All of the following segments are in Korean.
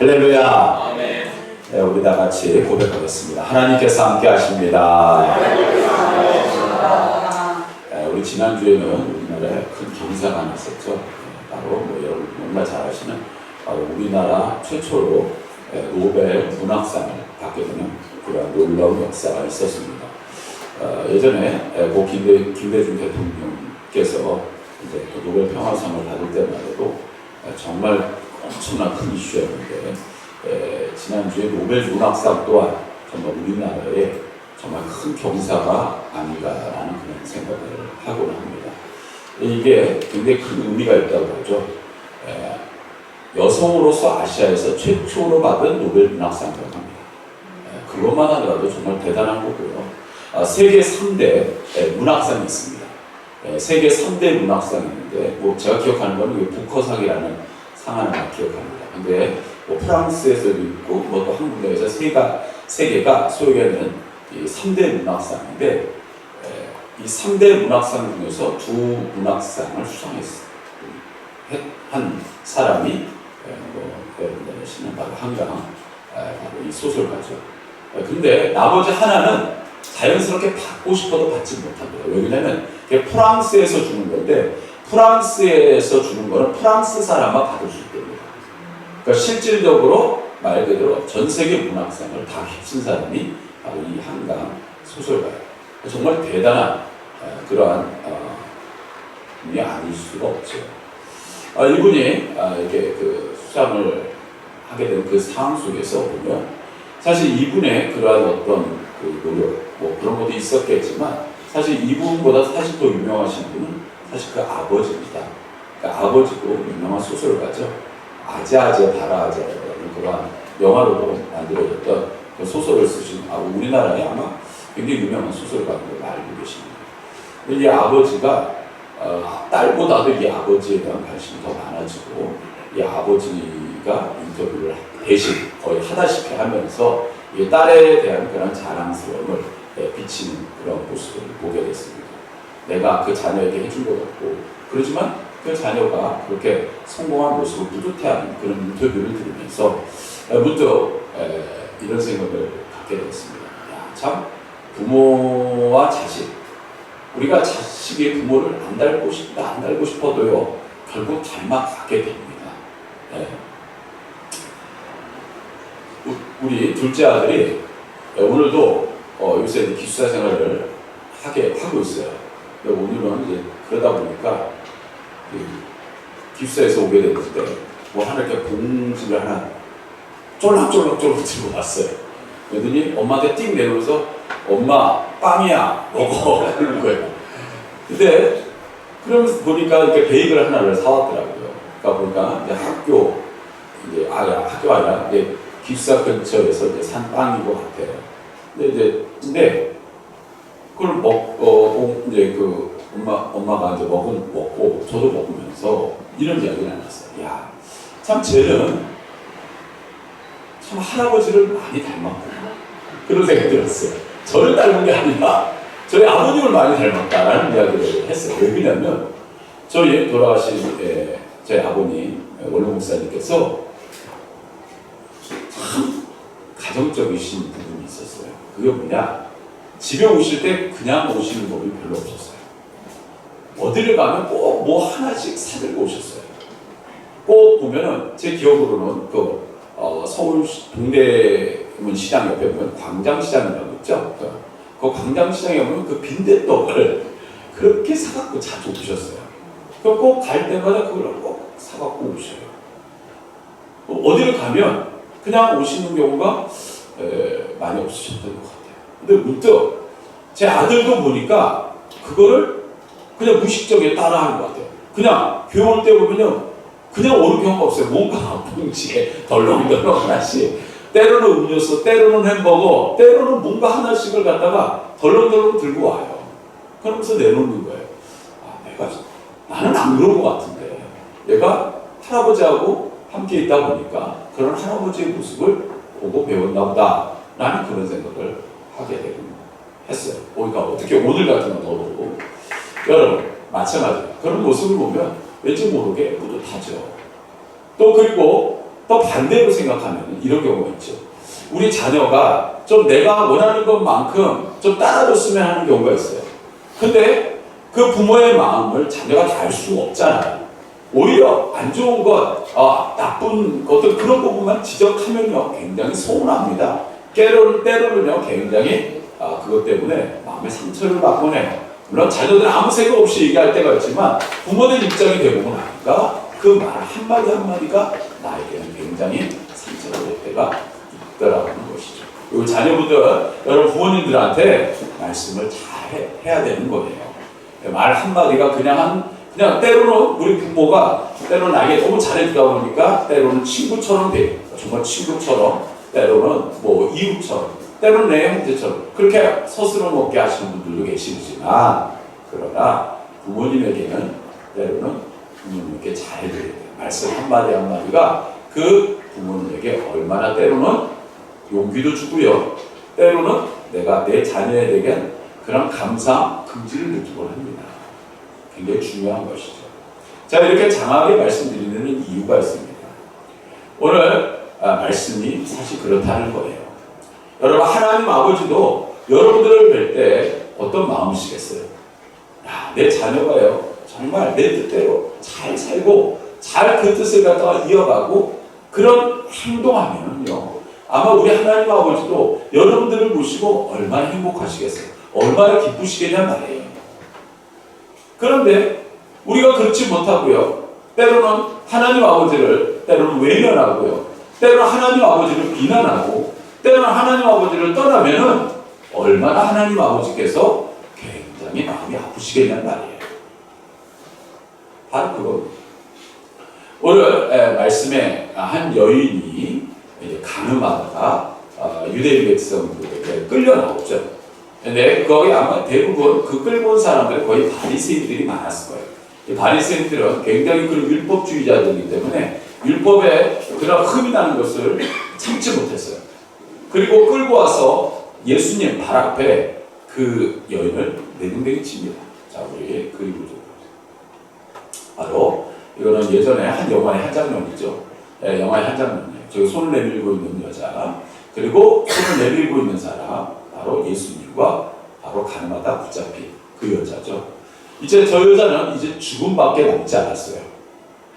할렐루야. 아멘. 네, 우리 다 같이 고백하겠습니다. 하나님께서 함께 하십니다. 우리 지난주에는 우리나라에 큰 경사가 하나 있었죠. 바로 여러분 정말 잘 아시는 바로 우리나라 최초로 노벨 문학상을 받게 되는 그런 놀라운 역사가 있었습니다. 예전에 고 김대중 대통령께서 이제 그 노벨 평화상을 받을 때마다도 정말 엄청난 큰 이슈였는데 지난주에 노벨 문학상 또한 정말 우리나라에 정말 큰 경사가 아닌가라는 그런 생각을 하곤 합니다. 이게 굉장히 큰 의미가 있다고 하죠. 여성으로서 아시아에서 최초로 받은 노벨 문학상이라고 합니다. 그것만 하더라도 정말 대단한 거고요. 세계 3대 문학상이 있습니다. 세계 3대 문학상이 있는데 뭐 제가 기억하는 거는 부커상이라는 상 하나 기억합니다. 근데 뭐 프랑스에서도 있고 뭐 또 한 군데에서 세 개가 소유하는 이 3대 문학상인데 이 3대 문학상 중에서 두 문학상을 수상했어요. 한 사람이 여러분들 아시는 바로 한강 바로 이 소설가죠. 근데 나머지 하나는 자연스럽게 받고 싶어도 받지 못합니다. 왜냐면 이게 프랑스에서 주는 건데 프랑스에서 주는 거는 프랑스 사람만 받을 수 있답니다. 그러니까 실질적으로 말 그대로 전 세계 문학상을 다 휩쓴 사람이 바로 이 한강 소설가예요. 정말 대단한 그러한 분이 아닐 수가 없죠. 이분이 이게 그 수상을 하게 된 그 상황 속에서 보면 사실 이분의 그러한 어떤 그 노력 뭐 그런 것도 있었겠지만 사실 이분보다 사실 더 유명하신 분은 사실 그 아버지입니다. 그러니까 아버지도 유명한 소설가죠. 아재아재 바라아재라는 그러한 영화로도 만들어졌던 그 소설을 쓰신 우리나라에 아마 굉장히 유명한 소설가인 걸로 알고 계십니다. 이 아버지가 딸보다도 이 아버지에 대한 관심이 더 많아지고 이 아버지가 인터뷰를 대신 거의 하다시피 하면서 이 딸에 대한 그런 자랑스러움을 비치는 그런 모습을 보게 됐습니다. 내가 그 자녀에게 해준 것 같고 그렇지만 그 자녀가 그렇게 성공한 모습을 뿌듯해하는 그런 인터뷰를 들으면서 문득 이런 생각을 갖게 되었습니다. 참 부모와 자식 우리가 자식이 부모를 안 닮고 싶어도요 결국 닮아가게 됩니다. 우리 둘째 아들이 오늘도 요새 기숙사 생활을 하고 있어요. 오늘은 이제 그러다 보니까 기숙사에서 오게 됐는데 뭐 하나 이렇게 봉지를 하나 쫄락쫄락 들고 왔어요. 그러더니 엄마한테 띵 내려오면서 엄마 빵이야 먹어 그러는 거예요. 근데 그러면서 보니까 이렇게 베이글 하나를 사왔더라고요. 그러니까 보니까 이제 학교 아니라 이제 기숙사 근처에서 이제 산 빵인 것 같아요. 근데 그걸 먹고 이제 그 엄마가 이제 먹고 저도 먹으면서 이런 이야기를 나눴어요. 야, 참 쟤는 참 할아버지를 많이 닮았구나 그런 생각이 들었어요. 저를 닮은 게 아니라 저희 아버님을 많이 닮았다라는 이야기를 했어요. 왜 그러냐면 저희 돌아가신 저희 아버님 원로 목사님께서 참 가정적이신 부분이 있었어요. 그게 뭐냐? 집에 오실 때 그냥 오시는 법이 별로 없었어요. 어디를 가면 꼭 뭐 하나씩 사들고 오셨어요. 꼭 보면은 제 기억으로는 서울 동대문 시장 옆에 보면 광장시장이라고 있죠. 그 광장시장에 보면 그 빈대떡을 그렇게 사갖고 자주 오셨어요. 그럼 꼭 갈 때마다 그걸 꼭 사갖고 오셔요. 어디를 가면 그냥 오시는 경우가 많이 없으셨던 것 같아요. 근데 문득 제 아들도 보니까 그거를 그냥 무의식적으로 따라하는 것 같아요. 그냥 교회 올 때 보면요 그냥 오는 경우가 없어요. 뭔가 봉지에 덜렁덜렁 하나씩 때로는 음료수, 때로는 햄버거, 때로는 뭔가 하나씩을 갖다가 덜렁덜렁 들고 와요. 그러면서 내놓는 거예요. 나는 안 그런 것 같은데 내가 할아버지하고 함께 있다 보니까 그런 할아버지의 모습을 보고 배웠나 보다 라는 그런 생각을 하게 되고 했어요. 그러니까 어떻게 오늘 같은 건 더더욱 여러분 마찬가지로 그런 모습을 보면 왠지 모르게 뿌듯하죠. 또 그리고 또 반대로 생각하면 이런 경우가 있죠. 우리 자녀가 좀 내가 원하는 것만큼 좀 따라줬으면 하는 경우가 있어요. 근데 그 부모의 마음을 자녀가 다 알 수가 없잖아요. 오히려 안 좋은 것, 나쁜 것들 그런 부분만 지적하면요 굉장히 서운합니다. 때로는요 굉장히 그것 때문에 마음의 상처를 받곤 해요. 물론 자녀들은 아무 생각 없이 얘기할 때가 있지만 부모들 입장이 되고 나니까 그 말 한마디 한마디가 나에게는 굉장히 상처가 될 때가 있더라는 것이죠. 그리고 자녀분들, 여러분 부모님들한테 말씀을 잘 해야 되는 거예요. 말 한마디가 그냥 때로는 우리 부모가 때로는 나에게 너무 잘해주다 보니까 때로는 친구처럼 돼요. 정말 친구처럼, 때로는 뭐 이웃처럼, 때로는 내 형제처럼 그렇게 서스러 먹게 하시는 분들도 계시지만, 그러나 부모님에게는 때로는 부모님께 잘해드려야 돼요. 말씀 한마디 한마디가 그 부모님에게 얼마나 때로는 용기도 주고요, 때로는 내가 내 자녀에게 그런 감사, 긍지를 느끼곤 합니다. 굉장히 중요한 것이죠. 자, 이렇게 장하게 말씀드리는 이유가 있습니다. 오늘 말씀이 사실 그렇다는 거예요. 여러분, 하나님 아버지도 여러분들을 뵐 때 어떤 마음이시겠어요? 내 자녀가요 정말 내 뜻대로 잘 살고 잘 그 뜻을 갖다가 이어가고 그런 행동하면요 아마 우리 하나님 아버지도 여러분들을 보시고 얼마나 행복하시겠어요? 얼마나 기쁘시겠냐 말이에요. 그런데 우리가 그렇지 못하고요, 때로는 하나님 아버지를 때로는 외면하고요, 때로는 하나님 아버지를 비난하고, 때로는 하나님 아버지를 떠나면은 얼마나 하나님 아버지께서 굉장히 마음이 아프시겠냐는 말이에요. 바로 그거. 오늘 말씀에 한 여인이 가늠하다가 유대인 백성들에게 끌려 나오죠. 근데 거기 아마 대부분 그 끌고 온 사람들은 거의 바리새인들이 많았을 거예요. 이 바리새인들은 굉장히 그런 율법주의자들이기 때문에 율법에 그런 흠이 나는 것을 참지 못했어요. 그리고 끌고 와서 예수님 발 앞에 그 여인을 내동댕이 칩니다. 자, 우리 그림을 좀 보세요. 바로 이거는 예전에 한 영화의 한 장면이죠. 영화의 한 장면이에요. 저기 손을 내밀고 있는 여자, 그리고 손을 내밀고 있는 사람, 바로 예수님과 바로 가늠하다 붙잡힌 그 여자죠. 이제 저 여자는 이제 죽음밖에 남지 않았어요.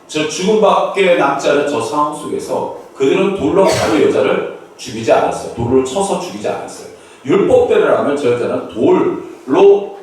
저 죽음밖에 남지 않은 저 상황 속에서 그들은 돌로 바로 여자를 죽이지 않았어요. 돌을 쳐서 죽이지 않았어요. 율법대로라면 저 여자는 돌로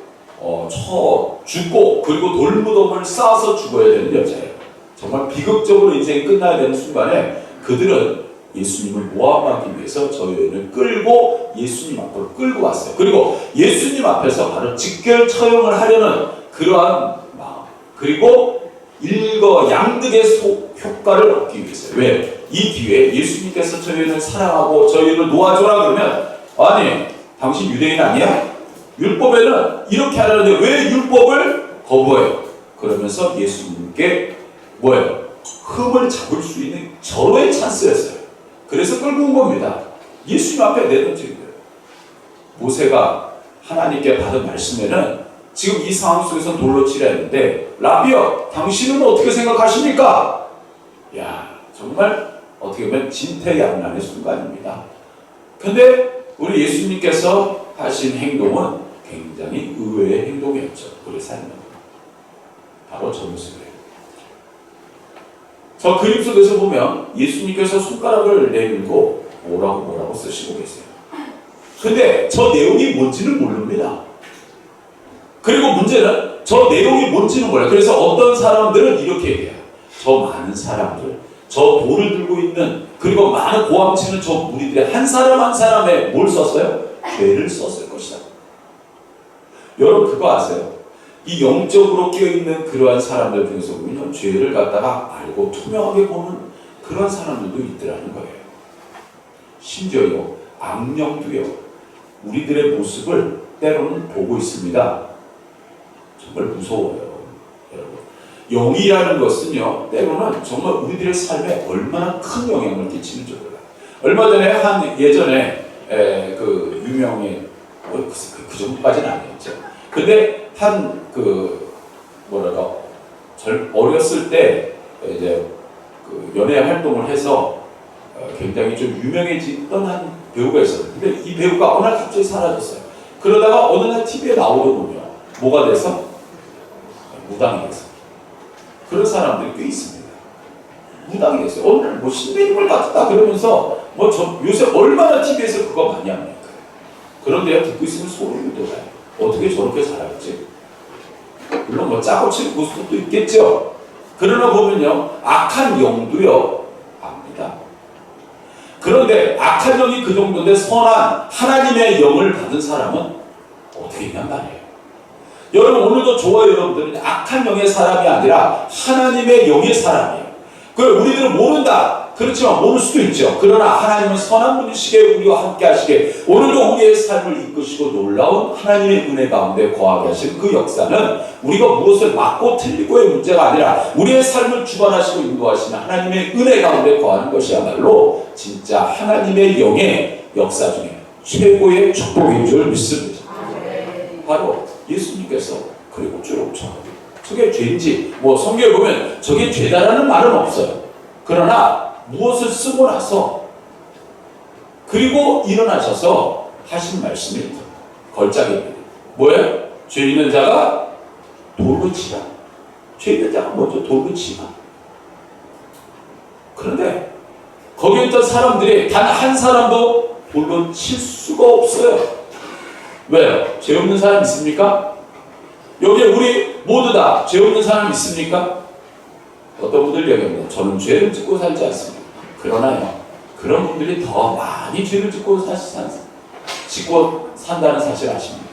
쳐 죽고, 그리고 돌무덤을 쌓아서 죽어야 되는 여자예요. 정말 비극적으로 인생이 끝나야 되는 순간에 그들은 예수님을 모함하기 위해서 저 여인을 끌고 예수님 앞으로 끌고 왔어요. 그리고 예수님 앞에서 바로 직결 처형을 하려는 그러한 마음, 그리고 일거양득의 효과를 얻기 위해서요. 왜? 이 기회에 예수님께서 저 여인을 사랑하고 저 여인을 놓아줘라 그러면, 아니 당신 유대인 아니야? 율법에는 이렇게 하라는데 왜 율법을 거부해요? 그러면서 예수님께 뭐예요? 흠을 잡을 수 있는 절호의 찬스였어요. 그래서 끌고 온 겁니다. 예수님 앞에 내던진 거예요. 모세가 하나님께 받은 말씀에는 지금 이 상황 속에서 돌로 치려 했는데, 라비여 당신은 어떻게 생각하십니까? 야, 정말 어떻게 보면 진퇴양난의 순간입니다. 근데 우리 예수님께서 하신 행동은 굉장히 의외의 행동이었죠. 우리 삶은 바로 저 모습이에요. 저 그림 속에서 보면 예수님께서 손가락을 내밀고 뭐라고 쓰시고 계세요. 근데 저 내용이 뭔지는 모릅니다. 그리고 문제는 저 내용이 뭔지는 몰라요. 그래서 어떤 사람들은 이렇게 얘기해요. 저 많은 사람들, 저 돌을 들고 있는, 그리고 많은 고함치는 저 무리들의 한 사람 한 사람에 뭘 썼어요? 죄를 썼을 것이다. 여러분 그거 아세요? 이 영적으로 끼어있는 그러한 사람들 중에서 보면 죄를 갖다가 알고 투명하게 보는 그런 사람들도 있더라는 거예요. 심지어요, 악령도요, 우리들의 모습을 때로는 보고 있습니다. 정말 무서워요, 여러분. 영이라는 것은요, 때로는 정말 우리들의 삶에 얼마나 큰 영향을 끼치는 줄 몰라요. 얼마 전에 예전에 그 유명인, 그 정도까지는 아니었죠. 근데 어렸을 때 이제 그 연예 활동을 해서 굉장히 좀 유명해지던 한 배우가 있었어요. 근데 이 배우가 어느 날 갑자기 사라졌어요. 그러다가 어느 날 TV에 나오다 보면 뭐가 돼서? 무당이 됐어요. 그런 사람들이 꽤 있습니다. 무당이 됐어요. 어느 날 뭐 신비님을 같다 그러면서 뭐 요새 얼마나 TV에서 그거 많이 합니까? 그런데요, 듣고 있으면 소름이 돋아요. 어떻게 저렇게 살았지? 물론 뭐 짜고 치는 모습도 있겠죠. 그러나 보면요, 악한 영도요 압니다. 그런데 악한 영이 그 정도인데 선한 하나님의 영을 받은 사람은 어떻게 있냔 말이에요. 여러분, 오늘도 좋아요. 여러분들은 악한 영의 사람이 아니라 하나님의 영의 사람이에요. 그걸 우리들은 모른다. 그렇지만 모를 수도 있죠. 그러나 하나님은 선한 분이시기에 우리와 함께 하시기에 오늘도 우리의 삶을 이끄시고 놀라운 하나님의 은혜 가운데 거하게 하신 그 역사는 우리가 무엇을 맞고 틀리고의 문제가 아니라 우리의 삶을 주관하시고 인도하시는 하나님의 은혜 가운데 거하는 것이야말로 진짜 하나님의 영의 역사 중에 최고의 축복인 줄 믿습니다. 바로 예수님께서 그리고 쭉 저게 죄인지 뭐 성경에 보면 저게 죄다라는 말은 없어요. 그러나 무엇을 쓰고 나서 그리고 일어나셔서 하신 말씀이 걸작입니다. 뭐예요? 죄 있는 자가 돌로 치라. 죄 있는 자가 먼저 돌로 치라. 그런데 거기에 있던 사람들이 단 한 사람도 돌로 칠 수가 없어요. 왜요? 죄 없는 사람 있습니까? 여기에 우리 모두 다 죄 없는 사람 있습니까? 어떤 분들 얘기합니다. 저는 죄를 짓고 살지 않습니다. 그러나요, 그런 분들이 더 많이 죄를 짓고 산다는 사실 아십니까?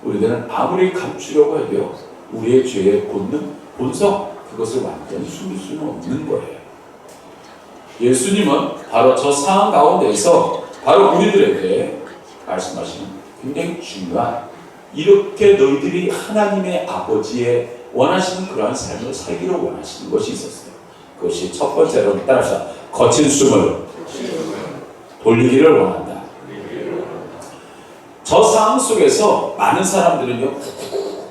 우리들은 아무리 감추려고 해도요, 우리의 죄의 본능, 본성, 그것을 완전히 숨길 수는 없는 거예요. 예수님은 바로 저 상황 가운데서 바로 우리들에게 말씀하시는 굉장히 중요한, 이렇게 너희들이 하나님의 아버지의 원하시는 그러한 삶을 살기를 원하시는 것이 있었어요. 그것이 첫 번째로 따라서 거친 숨을 돌리기를 원한다. 저 상황 속에서 많은 사람들은요,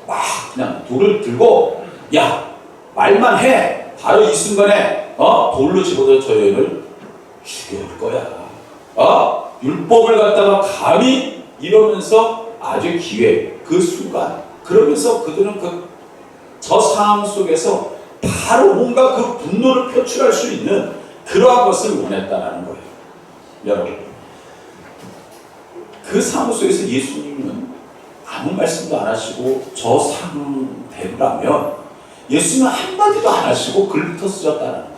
막 그냥 돌을 들고 야 말만 해, 바로 이 순간에 돌로 집어서 저 여인을 죽일 거야. 율법을 갖다가 감히 이러면서 아주 기회 그 순간, 그러면서 그들은 저 상황 속에서 바로 뭔가 그 분노를 표출할 수 있는 그러한 것을 원했다라는 거예요. 여러분, 그 상황 속에서 예수님은 아무 말씀도 안 하시고 저 상대로라면 예수님은 한마디도 안 하시고 글부터 쓰셨다는 거예요.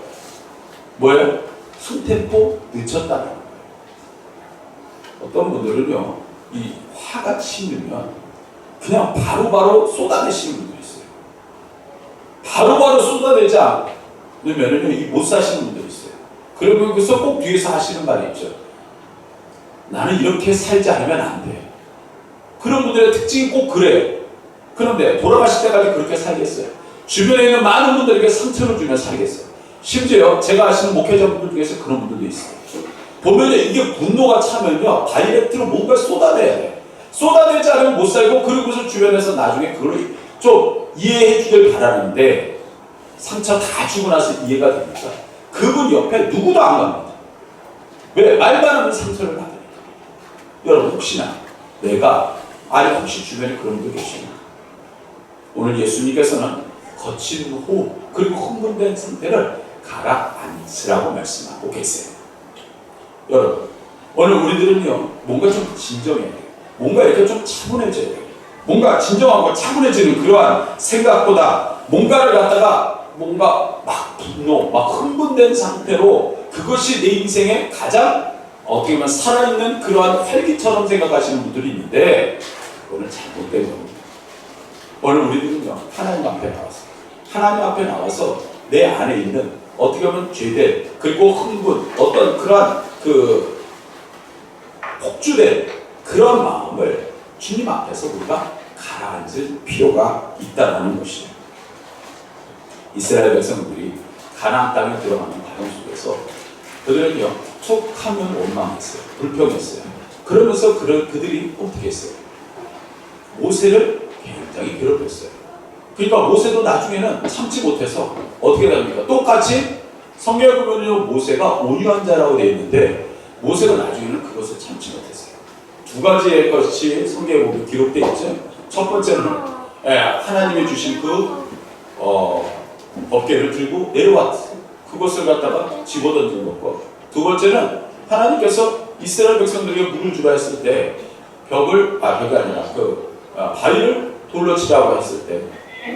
뭐예요? 한 템포 늦췄다는 거예요. 어떤 분들은요, 이 화가 치면 그냥 바로바로 쏟아내시는 분들이 있어요. 바로바로 쏟아내지 않으면 못 사시는 분들이 있어요. 그러면 그래서 꼭 뒤에서 하시는 말이 있죠. 나는 이렇게 살지 않으면 안 돼. 그런 분들의 특징이 꼭 그래요. 그런데 돌아가실 때까지 그렇게 살겠어요. 주변에 있는 많은 분들에게 상처를 주며 살겠어요. 심지어 제가 아시는 목회자분들 중에서 그런 분들도 있어요. 보면 이게 분노가 차면요, 다이렉트로 뭔가 쏟아내야 돼. 쏟아내지 않으면 못 살고, 그러고서 주변에서 나중에 그걸 좀 이해해 주길 바라는데, 상처 다 주고 나서 이해가 됩니까? 그분 옆에 누구도 안 갑니다. 왜? 말만 하면 상처를 받으니까. 여러분, 혹시나 혹시 주변에 그런 분들 계시나요? 오늘 예수님께서는 거친 호흡 그리고 흥분된 상태를 가라앉으라고 말씀하고 계세요. 여러분, 오늘 우리들은요, 뭔가 좀 진정해야 돼요. 뭔가 이렇게 좀 차분해져야 돼요. 뭔가 진정하고 차분해지는 그러한 생각보다 뭔가를 갖다가 뭔가 막 분노, 막 흥분된 상태로 그것이 내 인생의 가장 어떻게 보면 살아있는 그러한 활기처럼 생각하시는 분들이 있는데, 그거는 잘못된 겁니다. 오늘 우리들은요, 하나님 앞에 나와서 내 안에 있는 어떻게 보면 죄된, 그리고 흥분, 어떤 그러한 폭주된 그런 마음을 주님 앞에서 우리가 가라앉을 필요가 있다는 것이에요. 이스라엘 백성들이 가나안 땅에 들어가는 과정 속에서 그들은요, 툭하면 원망했어요. 불평했어요. 그러면서 그들이 어떻게 했어요? 모세를 굉장히 괴롭혔어요. 그러니까 모세도 나중에는 참지 못해서 어떻게 됩니까? 똑같이 성경에 보면요, 모세가 온유한 자라고 되어 있는데 모세가 나중에는 그것을 참지 못했어요. 두 가지의 것이 성경에 보면 기록되어 있죠. 첫 번째는 하나님이 주신 그 법궤를 들고 내려왔어요. 그것을 갖다가 집어던진 것과, 두 번째는 하나님께서 이스라엘 백성들에게 물을 주라 했을 때 벽이 아니라 바위를 돌로 치라고 했을 때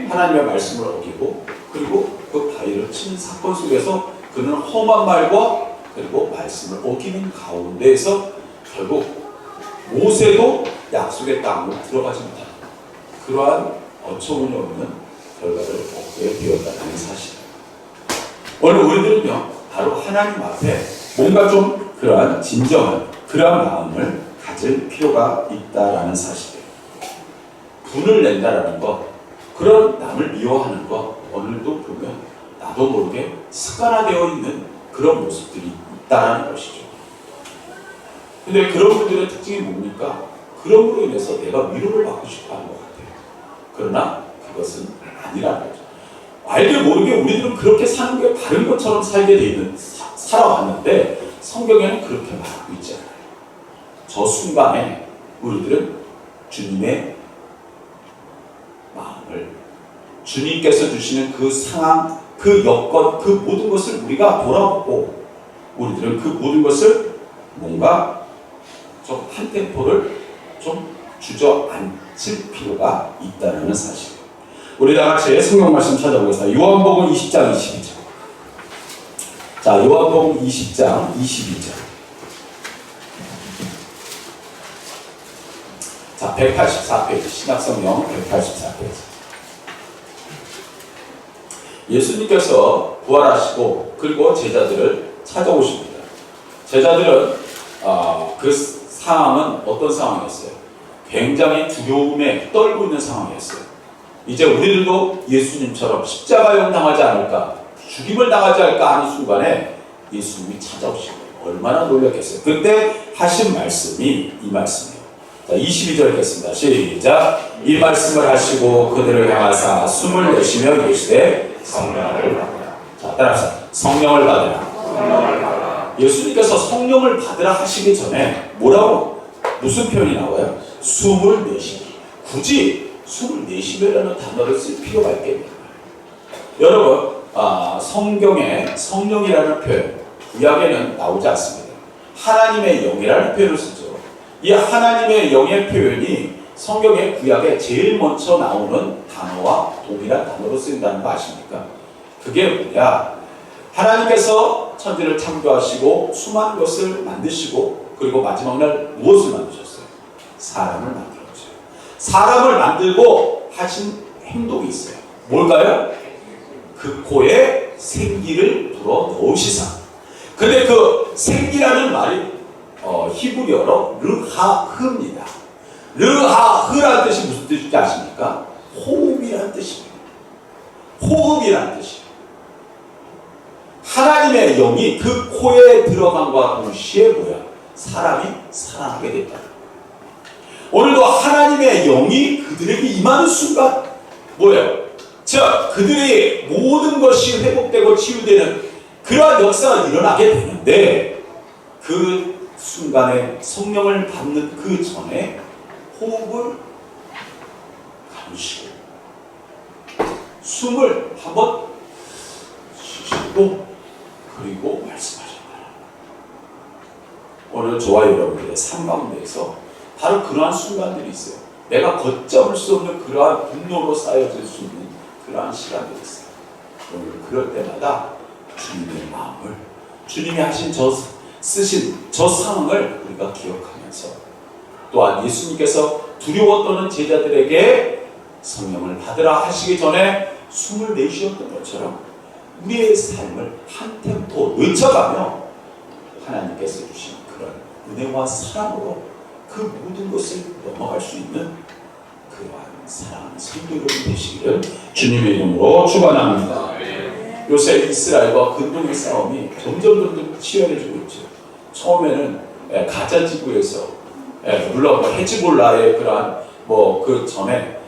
하나님의 말씀을 어기고, 그리고 그 바위를 치는 사건 속에서 그는 험한 말과 그리고 말씀을 어기는 가운데에서 결국 모세도 약속의 땅으로 들어가지 못하는 그러한 어처구니 없는 결과를 얻게 되었다는 사실입니다. 오늘 우리들은요, 바로 하나님 앞에 뭔가 좀 그러한 진정한 그러한 마음을 가질 필요가 있다라는 사실이에요. 분을 낸다라는 것, 그런 남을 미워하는 것, 오늘도 보면 나도 모르게 습관화되어 있는 그런 모습들이 있다는 것이죠. 근데 그런 분들의 특징이 뭡니까? 그런 으로 인해서 내가 위로를 받고 싶어 하는 것 같아요. 그러나 그것은 아니라는 거죠. 알게 모르게 우리들은 그렇게 사는 게 바른 것처럼 살게 돼 있는, 살아왔는데 성경에는 그렇게 말하고 있지 않아요. 저 순간에 우리들은 주님의 마음을, 주님께서 주시는 그 상황, 그 여건, 그 모든 것을 우리가 돌아보고 우리들은 그 모든 것을 뭔가 좀 한 템포를 좀 주저앉힐 필요가 있다는 사실. 우리 다 같이 성경 말씀 찾아보겠습니다. 요한복음 20장 22절. 자, 요한복음 20장 22절. 자, 184페이지, 신약성경 184페이지. 예수님께서 부활하시고 그리고 제자들을 찾아오십니다. 제자들은 그 상황은 어떤 상황이었어요? 굉장히 두려움에 떨고 있는 상황이었어요. 이제 우리들도 예수님처럼 십자가형 당하지 않을까, 죽임을 당하지 않을까 하는 순간에 예수님이 찾아오시고 얼마나 놀랐겠어요. 그때 하신 말씀이 이 말씀이에요. 자, 22절 읽겠습니다. 시작. 이 말씀을 하시고 그들을 향하사 숨을 내쉬며 이르시되 성령을 받으라. 자, 따라합시다. 성령을 받으라. 예수님께서 성령을 받으라 하시기 전에 뭐라고, 무슨 표현이 나와요? 숨을 내쉬기. 굳이 숨을 내쉬며라는 단어를 쓸 필요가 있겠네요. 여러분, 성경에 성령이라는 표현, 구약에는 나오지 않습니다. 하나님의 영이라는 표현을 쓰죠. 이 하나님의 영의 표현이 성경의 구약에 제일 먼저 나오는 단어와 동일한 단어로 쓰인다는 거 아십니까? 그게 뭐냐? 하나님께서 천지를 창조하시고 수많은 것을 만드시고 그리고 마지막 날 무엇을 만드셨어요? 사람을 만들었죠. 사람을 만들고 하신 행동이 있어요. 뭘까요? 그 코에 생기를 불어 넣으시사. 근데 그 생기라는 말이 히브리어로 르하흐입니다. 르하흐라는 뜻이 무슨 뜻인지 아십니까? 호흡이라는 뜻입니다. 호흡이라는 뜻이에요. 하나님의 영이 그 코에 들어간과 동시에 뭐야? 사람이 살아나게 됐다. 오늘도 하나님의 영이 그들에게 임하는 순간 뭐예요? 즉 그들의 모든 것이 회복되고 치유되는 그러한 역사가 일어나게 되는데, 그 순간에 성령을 받는 그 전에 호흡을 감으시고 숨을 한번 쉬시고 그리고 말씀하셨다. 오늘 저와 여러분들의 삶 가운데에서 바로 그러한 순간들이 있어요. 내가 걷잡을 수 없는 그러한 분노로 쌓여질 수 있는 그러한 시간들이 있어요. 오늘 그럴 때마다 주님의 마음을, 주님이 하신 쓰신 저 상황을 우리가 기억하면서, 또한 예수님께서 두려워 떠는 제자들에게 성령을 받으라 하시기 전에 숨을 내쉬었던 것처럼 우리의 삶을 한 템포 늦춰가며 하나님께서 주신 그런 은혜와 사랑으로 그 모든 것을 넘어갈 수 있는 그러한 사랑하는 성도들이 되시기를 주님의 이름으로 축원합니다. 요새 이스라엘과 근동의 싸움이 점점 치열해지고 있죠. 처음에는 가자 지구에서 물론 헤즈볼라의 그러한 그 전에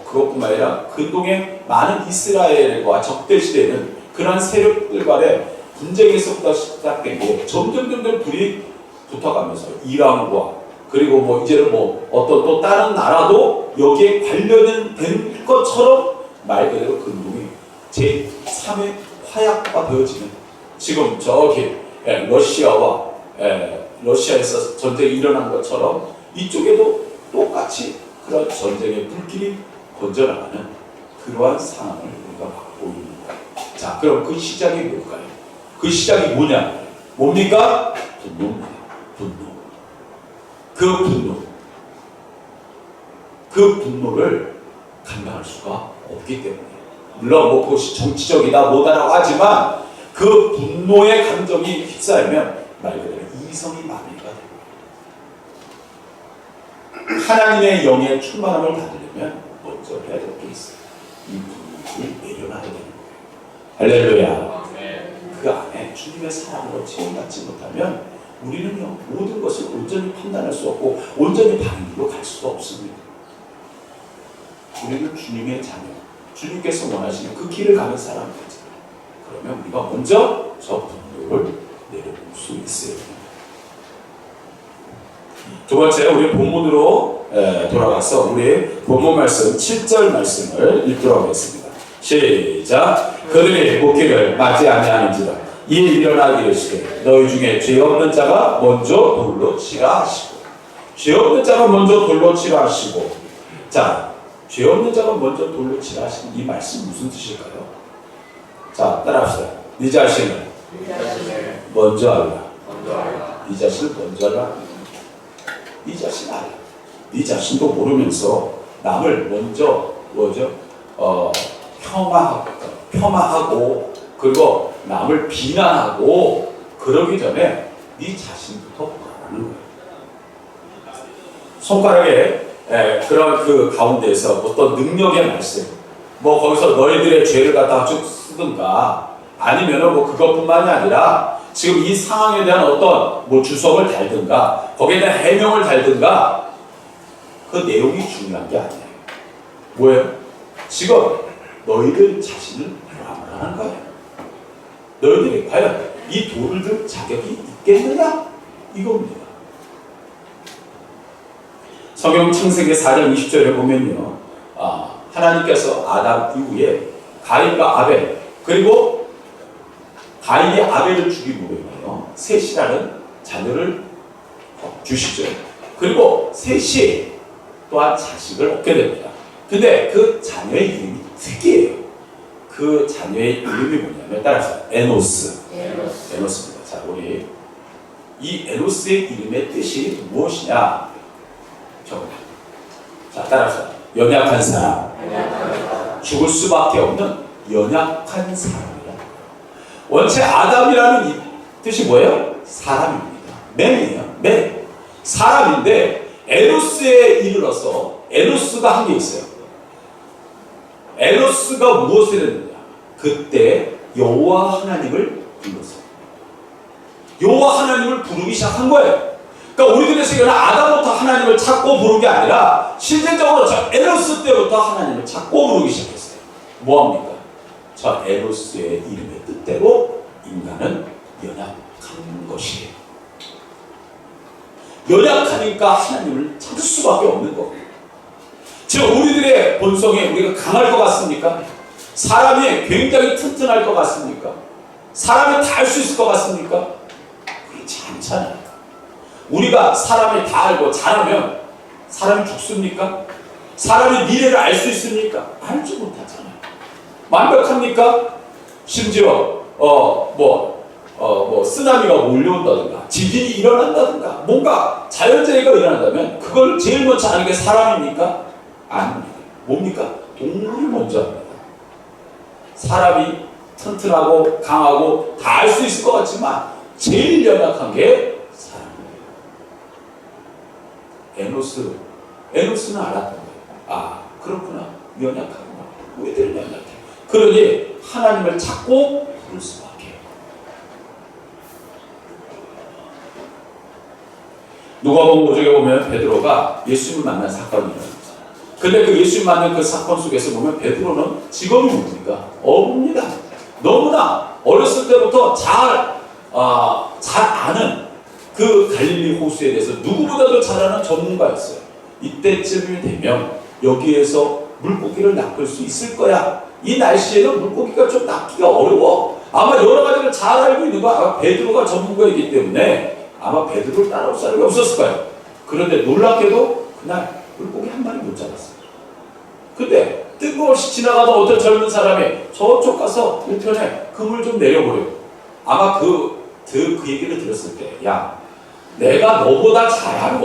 그것뿐만 아니라 근동의 많은 이스라엘과 적대시되는 그러한 세력들 간에 분쟁에서부터 시작된 게 점점 불이 붙어가면서 이란과 그리고 뭐 이제는 뭐 어떤 또 다른 나라도 여기에 관련된 것처럼 말 그대로 그 운동이 제3의 화약화 되어지는 지금 저기 러시아와 러시아에서 전쟁이 일어난 것처럼 이쪽에도 똑같이 그런 전쟁의 불길이 번져나가는 그러한 상황을 우리가 갖고 있는 거예요. 자, 그럼 그 시작이 뭘까요? 그 시작이 뭐냐? 뭡니까? 분노입니다. 분노. 그 분노를 감당할 수가 없기 때문에 물론 뭐 그것이 정치적이다 뭐다라고 하지만 그 분노의 감정이 휩싸이면 말 그대로 이성이 마비가 됩니다. 하나님의 영의 충만함을 받으려면 먼저 해야 될 게 있어요. 이 분노를 내려놔야 되는 거예요. 할렐루야. 그 안에 주님의 사랑으로 채움받지 못하면 우리는요 모든 것을 온전히 판단할 수 없고 온전히 바른 길로 갈 수가 없습니다. 우리는 주님의 자녀, 주님께서 원하시는 그 길을 가는 사람들이잖아요. 그러면 우리가 먼저 저 분노를 내려볼 수 있어야 됩니다. 두 번째, 우리 본문으로 돌아가서 우리 본문 말씀 7절 말씀을 읽도록 하겠습니다. 시작. 그들이 묻기를 맞지 아니하는지라 이에 일어나 이르시되 너희 중에 죄 없는 자가 먼저 돌로 치라 하시고 죄 없는 자가 먼저 돌로 치라 하시고 자, 죄 없는 자가 먼저 돌로 치라 하시는 이 말씀 무슨 뜻일까요? 자, 따라합시다. 네 자신을 먼저 알라. 네 자신을 먼저 알라. 네 자신 알라. 네 자신도 모르면서 남을 먼저 뭐죠? 폄하하고 그리고 남을 비난하고 그러기 전에 네 자신부터 보라는 거예요. 손가락에 그런 그 가운데에서 어떤 능력의 말씀, 뭐 거기서 너희들의 죄를 갖다가 쭉 쓰든가 아니면은 뭐 그것뿐만이 아니라 지금 이 상황에 대한 어떤 뭐 주석을 달든가 거기에 대한 해명을 달든가 그 내용이 중요한 게 아니에요. 뭐예요? 지금 너희들 자신을 보라는 거예요. 너희들이 과연 이 돌을 들 자격이 있겠느냐? 이겁니다. 성경 창세기 4장 20절에 보면요. 하나님께서 아담 이후에 가인과 아벨 그리고 가인이 아벨을 죽임으로요 셋이라는 자녀를 주시죠. 그리고 셋이 또한 자식을 얻게 됩니다. 근데 그 자녀의 이름이 특이해요. 그 자녀의 이름이 뭐냐면 따라서 에노스입니다. 자, 우리 이 에노스의 이름의 뜻이 무엇이냐? 자, 따라서 연약한 사람, 죽을 수밖에 없는 연약한 사람이라. 원체 아담이라는 이 뜻이 뭐예요? 사람입니다. 맨이에요. 맨. 사람인데 에노스에 이르러서 에노스가 한 게 있어요. 에노스가 무엇을 했느냐? 그때 여호와 하나님을 불렀어요. 여호와 하나님을 부르기 시작한 거예요. 그러니까 우리들의 세계는 아담부터 하나님을 찾고 부른 게 아니라 실질적으로 저 에노스 때부터 하나님을 찾고 부르기 시작했어요. 뭐합니까? 저 에노스의 이름의 뜻대로 인간은 연약한 것이에요. 연약하니까 하나님을 찾을 수밖에 없는 거예요. 지금 우리들의 본성에 우리가 강할 것 같습니까? 사람이 굉장히 튼튼할 것 같습니까? 사람이 다 할 수 있을 것 같습니까? 그렇지 않잖아요. 우리가 사람이 다 알고 잘하면 사람이 죽습니까? 사람이 미래를 알 수 있습니까? 알지 못하잖아요. 완벽합니까? 심지어 쓰나미가 몰려온다든가 지진이 일어난다든가 뭔가 자연재해가 일어난다면 그걸 제일 먼저 아는 게 사람입니까? 아닙니다. 뭡니까? 동물이 먼저 합니다. 사람이 튼튼하고 강하고 다 알 수 있을 것 같지만 제일 연약한 게 사람이에요. 에노스는 알았던 거예요. 아, 그렇구나. 연약하구나. 우리들은 연약해. 그러니 하나님을 찾고 부를 수밖에. 누가복음 5장에 보면 베드로가 예수님을 만난 사건이 일어납니다. 근데 그 예수님 만난 그 사건 속에서 보면 베드로는 직업이 뭡니까? 어부입니다. 너무나 어렸을 때부터 잘 아는 그 갈릴리 호수에 대해서 누구보다도 잘 아는 전문가였어요. 이때쯤이 되면 여기에서 물고기를 낚을 수 있을 거야. 이 날씨에는 물고기가 좀 낚기가 어려워. 아마 여러 가지를 잘 알고 있는 거 아마 베드로가 전문가이기 때문에 아마 베드로를 따라올 사람이 없었을 거예요. 그런데 놀랍게도 그날 물고기 한 마리 못 잡았어요. 근데 뜬금없이 지나가던 어떤 젊은 사람이 저쪽 가서 우편에 그물 좀 내려보려고. 아마 그 얘기를 들었을 때, 야, 내가 너보다 잘 알아.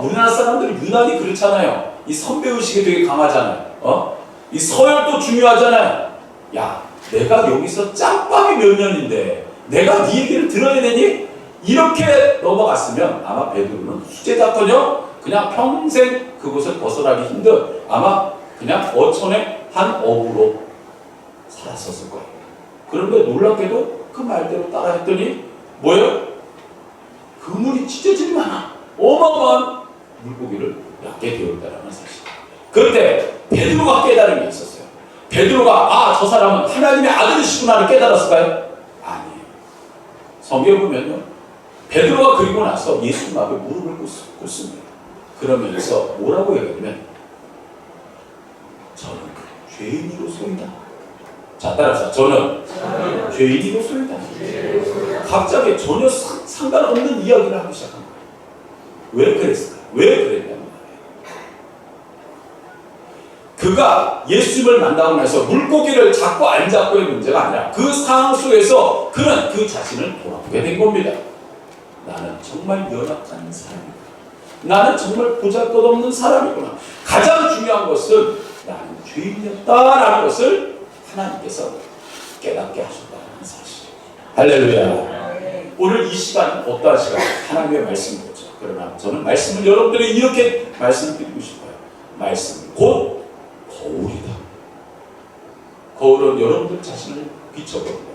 우리나라 사람들이 유난히 그렇잖아요. 이 선배의식이 되게 강하잖아요. 이 서열도 중요하잖아요. 야, 내가 여기서 짬밥이 몇 년인데 내가 네 얘기를 들어야 되니? 이렇게 넘어갔으면 아마 베드로는 수제자커녕 그냥 평생 그곳을 벗어나기 힘든 아마 그냥 어촌의 한 어부로 살았었을 거예요. 그런데 놀랍게도 그 말대로 따라했더니 뭐예요? 그물이 찢어질 만한 어마어마한 물고기를 낚게 되었다는 사실. 그때 베드로가 깨달은 게 있었어요. 베드로가 저 사람은 하나님의 아들이시구나를 깨달았을까요? 아니에요. 성경에 보면요, 베드로가 그리고 나서 예수님 앞에 무릎을 꿇습니다. 그러면서 뭐라고 얘기하냐면 저는 죄인이로소이다. 자, 따라서 저는 죄인이로소이다. 갑자기 전혀 상관없는 이야기를 하기 시작한 거예요. 왜 그랬을까? 왜 그랬냐면 그가 예수님을 만나고 나서 물고기를 잡고 안 잡고의 문제가 아니라 그 상황 속에서 그는 그 자신을 돌아보게 된 겁니다. 나는 정말 연약한 사람이구나. 나는 정말 보잘것없는 사람이구나. 가장 중요한 것은 나는 죄인이었다라는 것을 하나님께서 깨닫게 하셨다는 사실. 할렐루야. 오늘 이 시간은 어떠한 시간? 하나님의 말씀이죠. 그러나 저는 말씀을 여러분들에게 이렇게 말씀드리고 싶어요. 말씀은 곧 거울이다. 거울은 여러분들 자신을 비춰보는 거예요.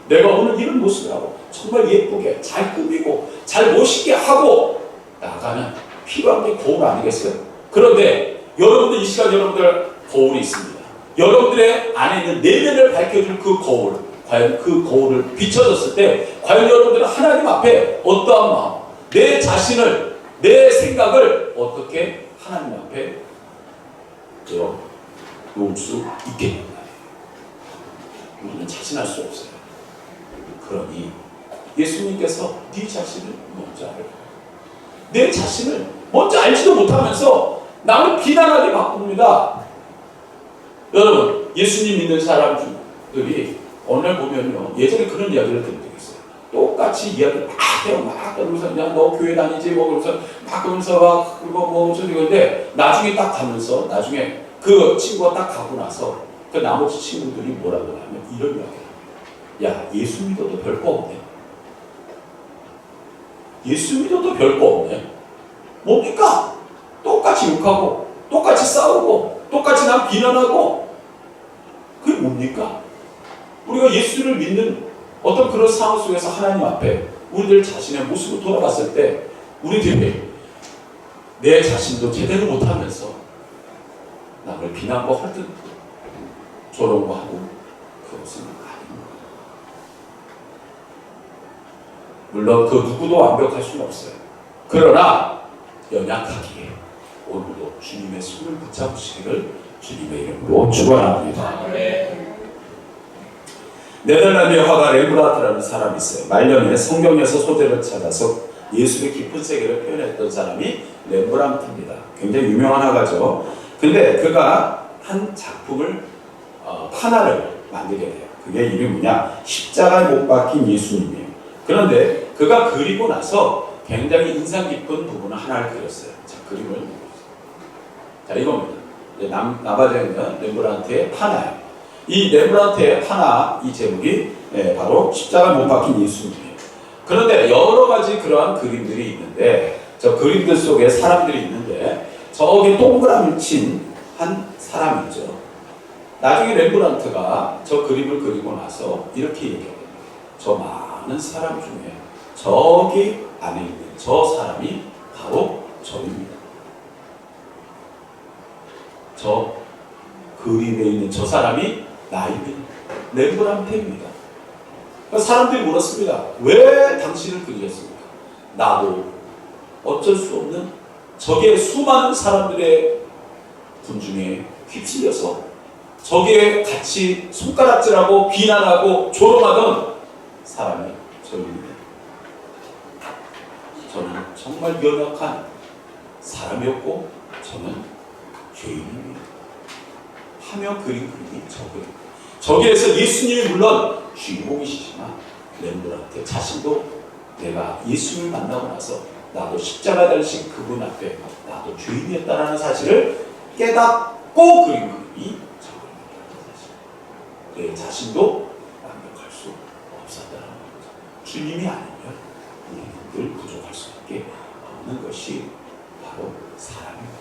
내가 오늘 이런 모습을 하고 정말 예쁘게 잘 꾸미고 잘 멋있게 하고 나가는 필요한 게 거울 아니겠어요? 그런데 여러분들 이 시간 여러분들 거울이 있습니다. 여러분들의 안에 있는 내면을 밝혀줄 그 거울, 과연 그 거울을 비춰졌을 때 과연 여러분들은 하나님 앞에 어떠한 마음, 내 자신을, 내 생각을 어떻게 하나님 앞에 놓을 수 있겠는가? 우리는 자신할 수 없어요. 그러니 예수님께서 네 자신을 먼저 알고 내 자신을 먼저 알지도 못하면서 남을 비난하게 바꿉니다. 여러분, 예수님 믿는 사람들이 어느 날 보면요, 예전에 그런 이야기를 들은 적이 있어요. 똑같이 이야기를 막 해요. 막 그러면서 그냥 너 교회 다니지 뭐 그러면서 막 그러면서 막 그거 뭐 저리건데 나중에 딱 가면서 나중에 그 친구가 딱 가고 나서 그 나머지 친구들이 뭐라고 하냐면 이런 이야기를 합니다. 야, 예수 믿어도 별거 없네. 예수 믿어도 별거 없네. 뭡니까? 똑같이 욕하고 똑같이 싸우고 똑같이 남 비난하고 그게 뭡니까? 우리가 예수를 믿는 어떤 그런 상황 속에서 하나님 앞에 우리들 자신의 모습을 돌아봤을 때 우리들이 내 자신도 제대로 못하면서 남을 비난고 하든 조롱고 하고 그것은 아닙니다. 물론 그 누구도 완벽할 수는 없어요. 그러나 연약하기에 오늘도 주님의 손을 붙잡으시기를 주님의 이름으로 축원합니다. 네덜란드의 화가 레브라트라는 사람이 있어요. 말년에 성경에서 소재를 찾아서 예수의 깊은 세계를 표현했던 사람이 렘브란트입니다. 굉장히 유명한 화가죠. 근데 그가 한 작품을 판화를 만들게 돼요. 그게 이름이 뭐냐? 십자가에 못 박힌 예수님이에요. 그런데 그가 그리고 나서 굉장히 인상 깊은 부분을 하나를 그렸어요. 자, 그림을 보세요. 자, 이겁니다. 나바제는 렘브란트의 판화예요. 이 렘브란트의 판화 이 제목이 바로 십자가에 못 박힌 예수님이에요. 그런데 여러 가지 그러한 그림들이 있는데 저 그림들 속에 사람들이 있는데 저기 동그라미를 친 한 사람이 있죠. 나중에 렘브란트가 저 그림을 그리고 나서 이렇게 얘기합니다. 저 많은 사람 중에 저기 안에 있는 저 사람이 바로 저입니다. 저 그림에 있는 저 사람이 나입니다. 렘브란트입니다. 사람들이 물었습니다. 왜 당신을 그리셨습니까? 나도 어쩔 수 없는 저게 수많은 사람들의 군중에 휩쓸려서 저게 같이 손가락질하고 비난하고 조롱하던 사람이 저입니다. 저는 정말 연약한 사람이었고 저는 죄인입니다. 하며 그린 그림이 저거예요. 저기에서 예수님이 물론 주인공이시지만 렘브란트 자신도 내가 예수님을 만나고 나서 나도 십자가 달리신 그분 앞에 나도 죄인이었다라는 사실을 깨닫고 그린 그림이 저거입니다. 내 자신도 완벽할 수 없었다는 거죠. 주님이 아니면 우리는 늘 부족할 수밖에 없는 것이 바로 사랑입니다.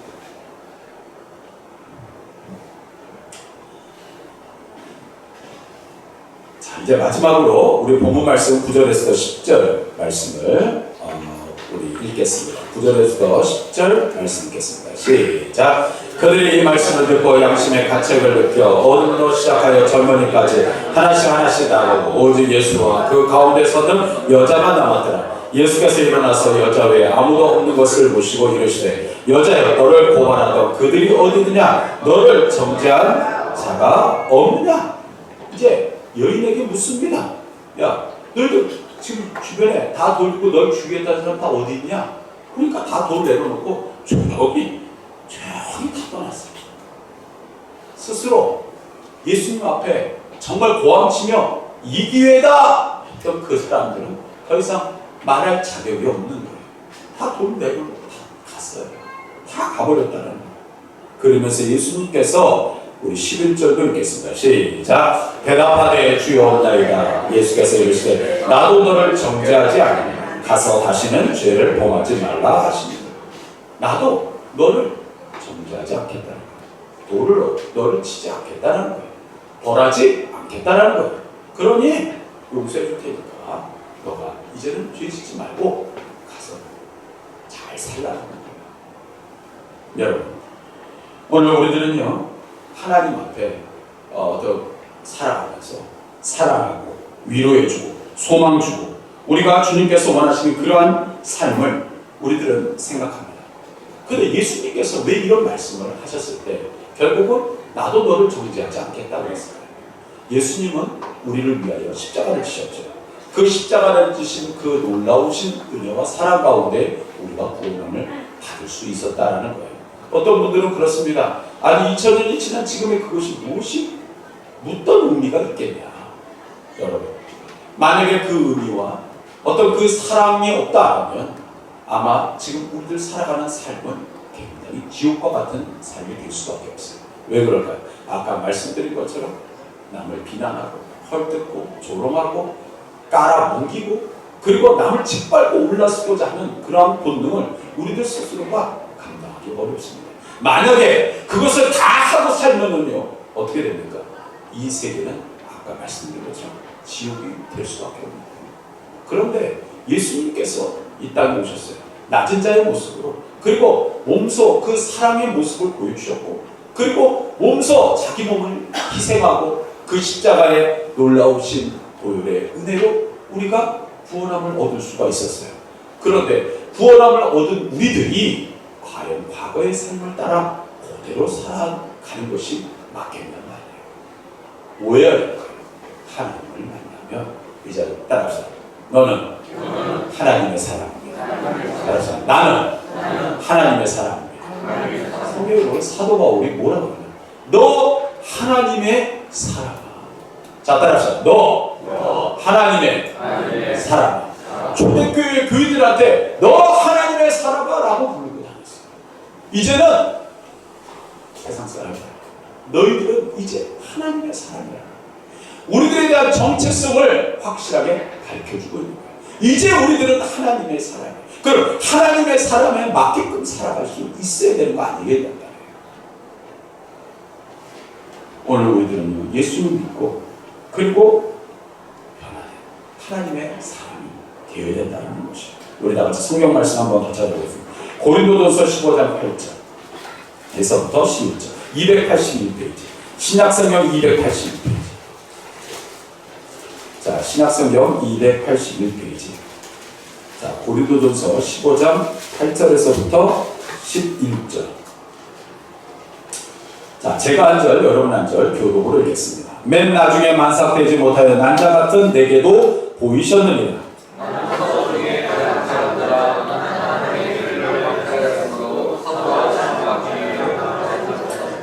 자, 이제 마지막으로 우리 본문 말씀 9절에서 10절 말씀을 우리 읽겠습니다. 9절에서 10절 말씀 읽겠습니다. 시작. 그들이 이 말씀을 듣고 양심의 가책을 느껴 어른으로 시작하여 젊은이까지 하나씩 나오고 오직 예수와 그 가운데 서는 여자만 남았더라. 예수께서 일어나서 여자 외에 아무도 없는 것을 보시고 이르시되 여자여 너를 고발하던 그들이 어디 있느냐? 너를 정죄한 자가 없느냐? 이제 여인에게 묻습니다. 야, 너희들 지금 주변에 다 돌고 널 죽이겠다는 사람 다 어디 있냐? 그러니까 다 돌 내려놓고 조용히 다 떠났어요. 스스로 예수님 앞에 정말 고함치며 이 기회다 했던 그 사람들은 더 이상 말할 자격이 없는 거예요. 다 돌 내려놓고 다 갔어요. 다 가버렸다는 거예요. 그러면서 예수님께서 우리 11절도 읽겠습니다. 시작. 대답하되 주여 없나이다. 예수께서 이르시되 나도 너를 정죄하지 않으니 가서 다시는 죄를 범하지 말라 하시니 나도 너를 정죄하지 않겠다는 거예요. 너를 치지 않겠다는 거예요. 벌하지 않겠다는 거예요. 그러니 용서해 줄 테니까 너가 이제는 죄 짓지 말고 가서 잘 살라는 거예요. 여러분, 오늘 우리들은요 하나님 앞에 살아가면서 사랑하고 위로해주고 소망주고 우리가 주님께서 원하시는 그러한 삶을 우리들은 생각합니다. 그런데 예수님께서 왜 이런 말씀을 하셨을 때 결국은 나도 너를 정죄하지 않겠다고 했어요. 예수님은 우리를 위하여 십자가를 지셨죠. 그 십자가를 지신 그 놀라우신 은혜와 사랑 가운데 우리가 구원을 받을 수 있었다라는 거예요. 어떤 분들은 그렇습니다. 아니 2000년이 지난 지금의 그것이 무엇이 묻던 의미가 있겠냐. 여러분, 만약에 그 의미와 어떤 그 사랑이 없다면 아마 지금 우리들 살아가는 삶은 굉장히 지옥과 같은 삶이 될 수밖에 없어요. 왜 그럴까요? 아까 말씀드린 것처럼 남을 비난하고 헐뜯고 조롱하고 깔아뭉기고 그리고 남을 짓밟고 올라서고자 하는 그러한 본능을 우리들 스스로가 감당하기 어렵습니다. 만약에 그것을 다 하고 살면은요 어떻게 됩니까? 이 세계는 아까 말씀드린 것처럼 지옥이 될 수밖에 없는 거예요. 그런데 예수님께서 이 땅에 오셨어요. 낮은 자의 모습으로 그리고 몸소 그 사랑의 모습을 보여주셨고 그리고 몸소 자기 몸을 희생하고 그 십자가의 놀라우신 보혈의 은혜로 우리가 구원함을 얻을 수가 있었어요. 그런데 구원함을 얻은 우리들이 과연 과거의 삶을 따라 그대로 살아가는 것이 맞겠냔 말이에요. 오해해야 될 거예요. 하나님을 만나면 이제 따라서 너는 하나님의 사람입니다. 따라서 나는 하나님의 사람입니다. 성경에 사도 바울이 뭐라고 하냐? 너 하나님의 사람아. 자, 따라서 너 하나님의 사람아. 초대교회 교인들한테 너 하나님의 사람아라고 부르고 다녔어요. 이제는 세상 사람이야. 너희들은 이제 하나님의 사람이야. 우리들에 대한 정체성을 확실하게 밝혀주고 있는 거야. 이제 우리들은 하나님의 사람이야. 그럼 하나님의 사람에 맞게끔 살아갈 수 있어야 되는 거 아니겠냐. 오늘 우리들은 예수를 믿고 그리고 변화된 하나님의 사람이 되어야 된다는 것이. 우리 다 같이 성경 말씀 한번 더 찾아보겠습니다. 고린도전서 15장 8절에서부터 11절 281페이지 신약성경 281페이지. 자, 신약성경 281페이지. 자, 고린도전서 15장 8절에서부터 11절. 자, 제가 한 절, 여러분 한 절 교독으로 읽겠습니다. 맨 나중에 만삭되지 못하여 난자 같은 내게도 보이셨느니라.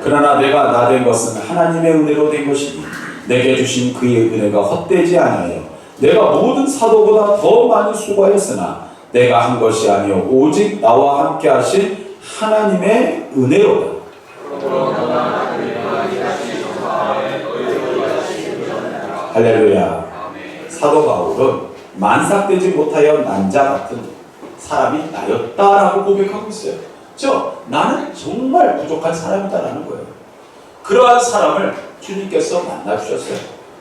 그러나 내가 나 된 것은 하나님의 은혜로 된 것이니 내게 주신 그의 은혜가 헛되지 아니하여 내가 모든 사도보다 더 많이 수고하였으나 내가 한 것이 아니요 오직 나와 함께 하신 하나님의 은혜로다. 할렐루야. 사도 바울은 만삭되지 못하여 난자 같은 사람이 나였다라고 고백하고 있어요. 나는 정말 부족한 사람이다라는 거예요. 그러한 사람을 주님께서 만나주셨어요.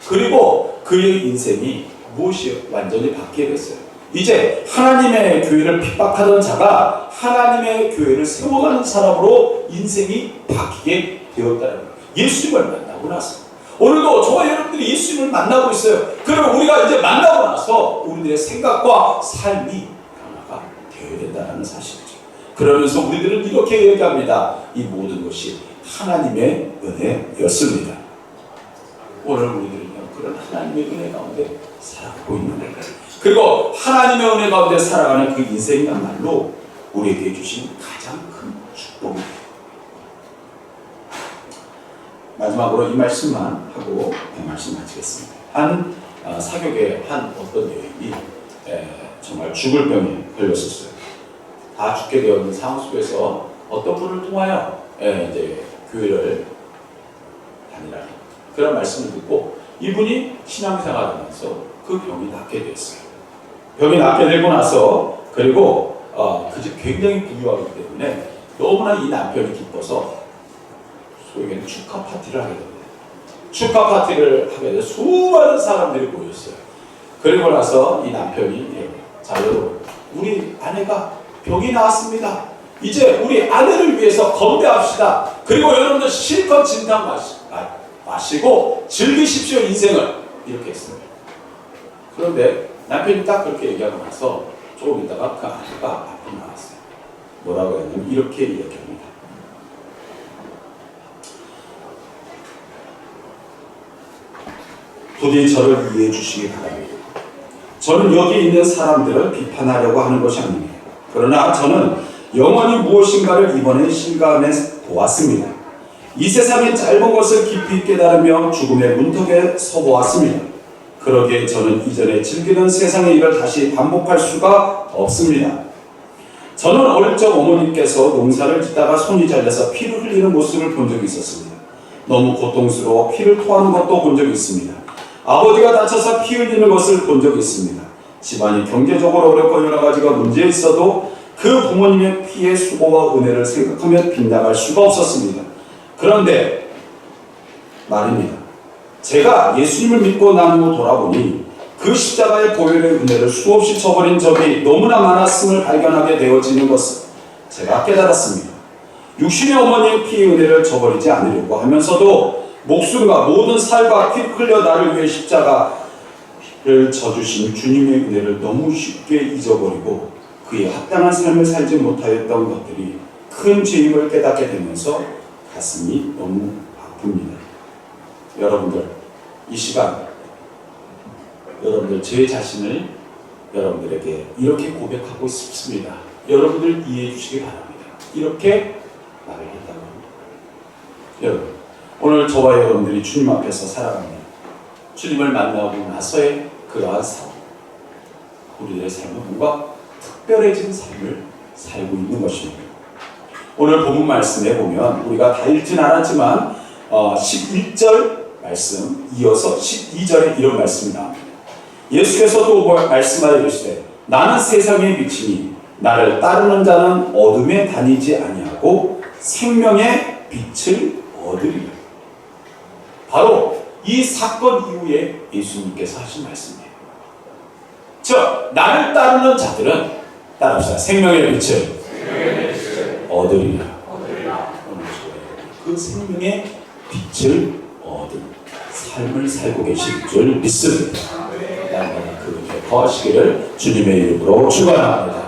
그리고 그의 인생이 무엇이 완전히 바뀌게 됐어요. 이제 하나님의 교회를 핍박하던 자가 하나님의 교회를 세워가는 사람으로 인생이 바뀌게 되었다는 거예요. 예수님을 만나고 나서. 오늘도 저와 여러분들이 예수님을 만나고 있어요. 그러면 우리가 이제 만나고 나서 우리들의 생각과 삶이 변화가 되어야 된다는 사실이죠. 그러면서 우리들은 이렇게 얘기합니다. 이 모든 것이 하나님의 은혜였습니다. 오늘 우리들은 그런 하나님의 은혜 가운데 살아가고 있는 거예요. 그리고 하나님의 은혜 가운데 살아가는 그 인생이야말로 우리에게 주신 가장 큰 축복입니다. 마지막으로 이 말씀만 하고 그 말씀 마치겠습니다. 한 사교계 한 어떤 여인이 정말 죽을 병에 걸렸었어요. 다 죽게 되어 있는 상황 속에서 어떤 분을 통하여 이제 교회를 다니라는 그런 말씀을 듣고 이분이 신앙생활을 하면서 그 병이 낫게 됐어요. 병이 낫게 되고 나서 그리고 그 집 굉장히 부유하기 때문에 너무나 이 남편이 기뻐서 소위 얘기하는 축하 파티를 하게 됩니다. 축하 파티를 하게 돼서 수많은 사람들이 모였어요. 그리고 나서 이 남편이 자 여러분 우리 아내가 병이 나왔습니다. 이제 우리 아내를 위해서 건배합시다. 그리고 여러분들 실컷 진탕 마시고 즐기십시오 인생을 이렇게 했어요. 그런데 남편이 딱 그렇게 얘기하고 나서 조금 있다가 그 아내가 앞에 나왔어요. 뭐라고 했냐면 이렇게 이야기합니다. 부디 저를 이해해 주시기 바랍니다. 저는 여기 있는 사람들을 비판하려고 하는 것이 아닙니다. 그러나 저는 영원히 무엇인가를 이번에 실감해 보았습니다. 이 세상의 짧은 것을 깊이 깨달으며 죽음의 문턱에 서보았습니다. 그러기에 저는 이전에 즐기던 세상의 일을 다시 반복할 수가 없습니다. 저는 어릴 적 어머님께서 농사를 짓다가 손이 잘려서 피를 흘리는 모습을 본 적이 있었습니다. 너무 고통스러워 피를 토하는 것도 본 적이 있습니다. 아버지가 다쳐서 피 흘리는 것을 본 적이 있습니다. 집안이 경제적으로 어렵고 여러 가지가 문제 있어도 그 부모님의 피의 수고와 은혜를 생각하며 빗나갈 수가 없었습니다. 그런데 말입니다. 제가 예수님을 믿고 난 후 돌아보니 그 십자가의 보혈의 은혜를 수없이 저버린 적이 너무나 많았음을 발견하게 되어지는 것을 제가 깨달았습니다. 육신의 어머니의 피의 은혜를 저버리지 않으려고 하면서도 목숨과 모든 살과 피 흘려 나를 위해 십자가를 져주신 주님의 은혜를 너무 쉽게 잊어버리고 그의 합당한 삶을 살지 못하였던 것들이 큰 죄임을 깨닫게 되면서 가슴이 너무 아픕니다. 여러분들 이 시간 여러분들 제 자신을 여러분들에게 이렇게 고백하고 싶습니다. 여러분들 이해해 주시기 바랍니다. 이렇게 말을 했다고 합니다. 여러분 오늘 저와 여러분들이 주님 앞에서 살아갑니다. 주님을 만나고 나서의 그러한 삶 우리들의 삶은 뭔가 특별해진 삶을 살고 있는 것입니다. 오늘 본문 말씀에 보면 우리가 다 읽진 않았지만 11절 말씀 이어서 12절에 이런 말씀이 나옵니다. 예수께서도 말씀하여 이르시되 나는 세상의 빛이니 나를 따르는 자는 어둠에 다니지 아니하고 생명의 빛을 얻으리라. 바로 이 사건 이후에 예수님께서 하신 말씀이에요. 나를 따르는 자들은 따라합시다. 생명의 빛을 얻으리라. 오늘 그 생명의 빛을 얻은 삶을 살고 계실 줄 믿습니다. 날마다 그 은혜 더하시기를 주님의 이름으로 축원합니다.